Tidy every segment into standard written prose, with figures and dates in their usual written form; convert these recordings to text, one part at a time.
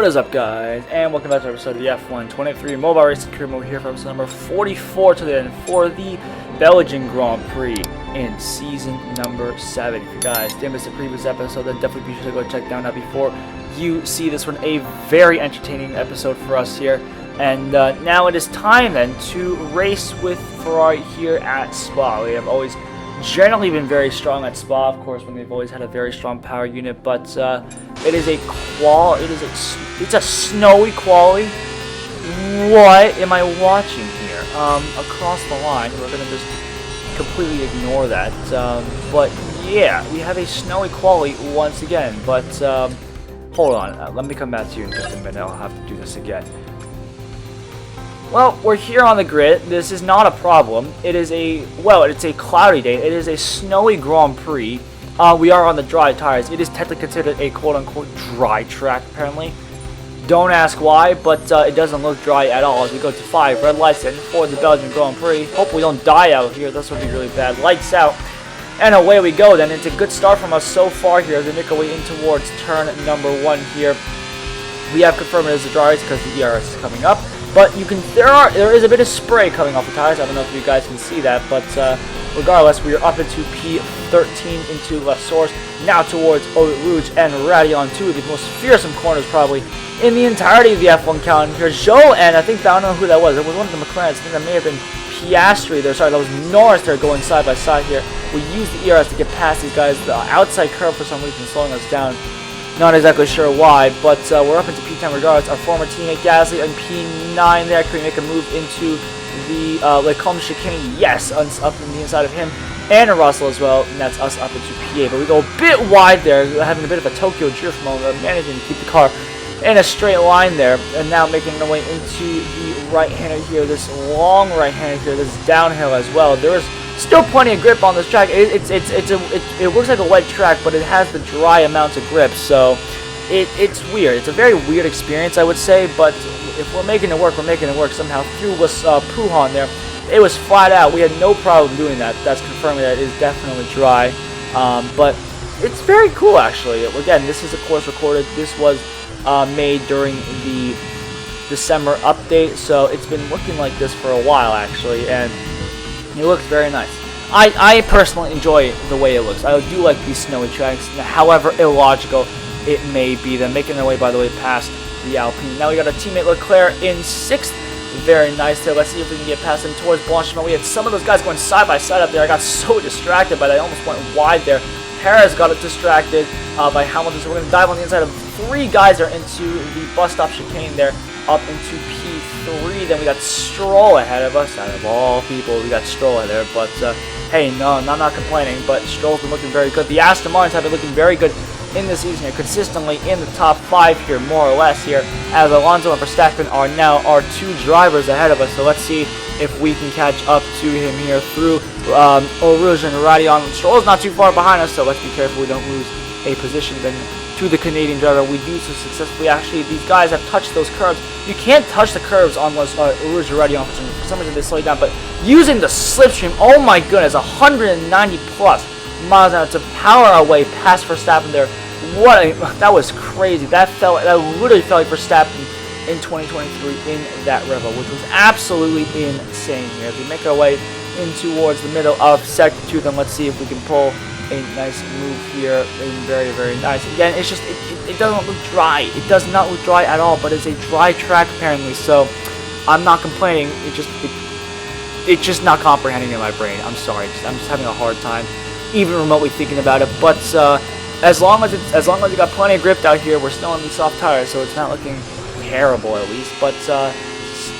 What is up, guys, and welcome back to episode of the F123 Mobile Racing Career Mode here for episode number 44 to the end for the Belgian Grand Prix in season number 7. If you guys did miss the previous episode, then definitely be sure to go check down that before you see this one. A very entertaining episode for us here. And now it is time then to race with Ferrari here at Spa. We have always generally been very strong at Spa, of course, when they've always had a very strong power unit, but it is it's a snowy quali. What am I watching here? Across the line, we're gonna just completely ignore that. But yeah, we have a snowy quali once again. But hold on, let me come back to you in just a minute. I'll have to do this again. Well, we're here on the grid. This is not a problem. It's a cloudy day. It is a snowy Grand Prix. We are on the dry tires. It is technically considered a quote-unquote dry track, apparently. Don't ask why, but it doesn't look dry at all as we go to 5 red lights then for the Belgian Grand Prix. Hope we don't die out here. This would be really bad. Lights out. And away we go then. It's a good start from us so far here as we make our way in towards turn number 1 here. We have confirmed it as the dry because the ERS is coming up. But there is a bit of spray coming off the tires. I don't know if you guys can see that, but regardless, we are up into P13 into left source, now towards Eau Rouge and Radion, two of the most fearsome corners probably in the entirety of the F1 calendar. Here's Joe, and I don't know who that was. It was one of the McLarens. I think that may have been Piastri there. Sorry, that was Norris there going side by side here. We used the ERS to get past these guys. The outside curve for some reason slowing us down. Not exactly sure why, but we're up into P10 regardless. Our former teammate Gasly on P9 there. Can we make a move into the Lecombe chicane? Yes, up in the inside of him and Russell as well, and that's us up into P8. But we go a bit wide there, having a bit of a Tokyo drift moment, managing to keep the car in a straight line there, and now making our way into the right-hander here, this long right-hander here, this downhill as well. There is still plenty of grip on this track. It works like a wet track, but it has the dry amounts of grip, so it's weird. It's a very weird experience, I would say, but if we're making it work, we're making it work somehow. Through was Puhan there. It was flat out. We had no problem doing that. That's confirming that it is definitely dry, but it's very cool, actually. Again, this is, of course, recorded. This was made during the December update, so it's been looking like this for a while, actually, and it looks very nice. I personally enjoy the way it looks. I do like these snowy tracks, however illogical it may be. They're making their way, by the way, past the Alpine. Now we got our teammate Leclerc in 6th. Very nice there. Let's see if we can get past him towards Blanchiment. We had some of those guys going side by side up there. I got so distracted by that. I almost went wide there. Perez got it distracted by Hamilton, so we're going to dive on the inside of 3 guys there into the bus stop chicane there, up into P3. Then we got Stroll ahead of us. Out of all people, we got Stroll ahead there. But hey, no, I'm not complaining. But Stroll's been looking very good. The Aston Martins have been looking very good in the season here, consistently in the top 5 here, more or less here, as Alonso and Verstappen are now our 2 drivers ahead of us. So let's see if we can catch up to him here through Eau Rouge and Radion. Stroll's not too far behind us, so let's be careful we don't lose a position then to the Canadian driver. We do so successfully. Actually, these guys have touched those curves. You can't touch the curves on Eau Rouge or Radion. For some reason they slow you down, but using the slipstream, oh my goodness, 190 plus miles an hour to power our way past Verstappen there. That was crazy. That literally felt like Verstappen in 2023 in that Revo, which was absolutely insane here. As we make our way in towards the middle of Sector 2, then let's see if we can pull a nice move here. Very, very nice. Again, it's just, it doesn't look dry. It does not look dry at all, but it's a dry track apparently, so I'm not complaining. It's just not comprehending in my brain. I'm sorry. I'm just having a hard time even remotely thinking about it, but as long as you got plenty of grip out here, we're still on these soft tires, so it's not looking terrible at least. But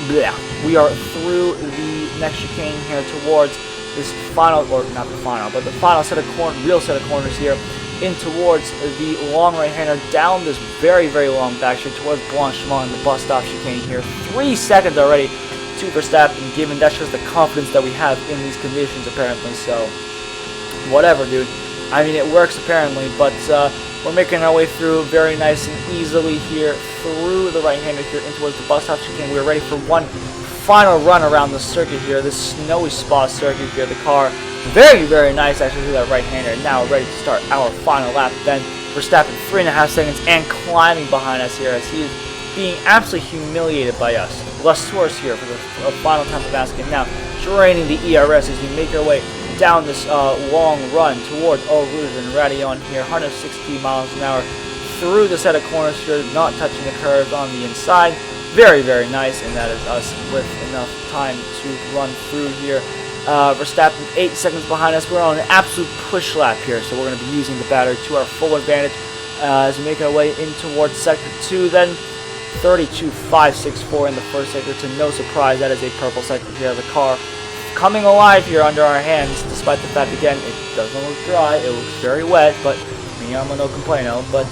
yeah, we are through the next chicane here towards this final, or not the final, but the final set of real set of corners here, in towards the long right-hander, down this very, very long back straight towards Blanchiment and the bus stop chicane here. 3 seconds already to Verstappen, given that's just the confidence that we have in these conditions apparently. So whatever, dude. I mean, it works apparently, but we're making our way through very nice and easily here through the right-hander here in towards the bus stop chicane. We're ready for one final run around the circuit here, this snowy Spa circuit here. The car, very, very nice actually through that right-hander. Now we're ready to start our final lap. Then Verstappen 3.5 seconds and climbing behind us here as he is being absolutely humiliated by us. Less source here for the final time of asking now, draining the ERS as you make your way down this long run towards Eau Rouge and Radion here, 160 miles an hour through the set of corners here, not touching the curves on the inside. Very, very nice, and that is us with enough time to run through here. Verstappen 8 seconds behind us. We're on an absolute push lap here, so we're going to be using the battery to our full advantage as we make our way in towards Sector 2. Then 32.564 in the first sector. To no surprise, that is a purple sector here. The car coming alive here under our hands, despite the fact, again, it doesn't look dry. It looks very wet, but me, I'm no complaino. But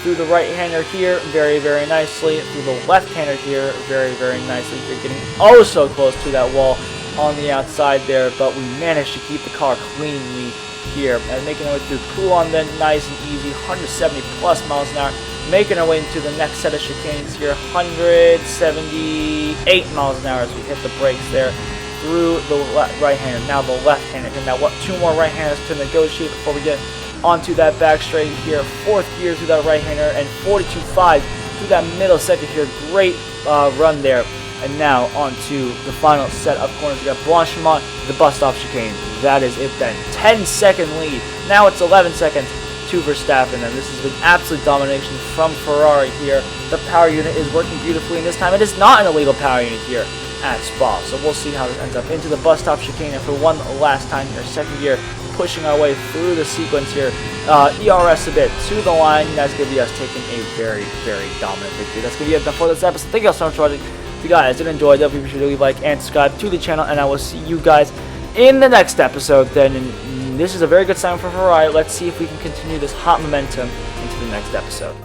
through the right-hander here, very, very nicely. Through the left-hander here, very, very nicely. You're getting oh so close to that wall on the outside there, but we managed to keep the car cleanly here. And making our way through Poulon then, nice and easy, 170 plus miles an hour. Making our way into the next set of chicanes here, 178 miles an hour as we hit the brakes there through the right-hander, now the left-hander. And now what? 2 more right-handers to negotiate before we get onto that back straight here. 4th gear through that right-hander and 42.5 through that middle sector here. Great run there. And now onto the final set of corners. We got Blanchimont, the bus stop chicane. That is it then. 10-second lead. Now it's 11 seconds to Verstappen, and this has been absolute domination from Ferrari here. The power unit is working beautifully, and this time it is not an illegal power unit here at Spa. So we'll see how this ends up. Into the bus stop chicane, and for one last time here, 2nd gear, pushing our way through the sequence here. ERS a bit to the line. That's going to be us taking a very, very dominant victory. That's going to be it for this episode. Thank you all so much for watching. If you guys did enjoy, definitely be sure to leave a like and subscribe to the channel, and I will see you guys in the next episode. Then this is a very good sign for Ferrari. Let's see if we can continue this hot momentum into the next episode.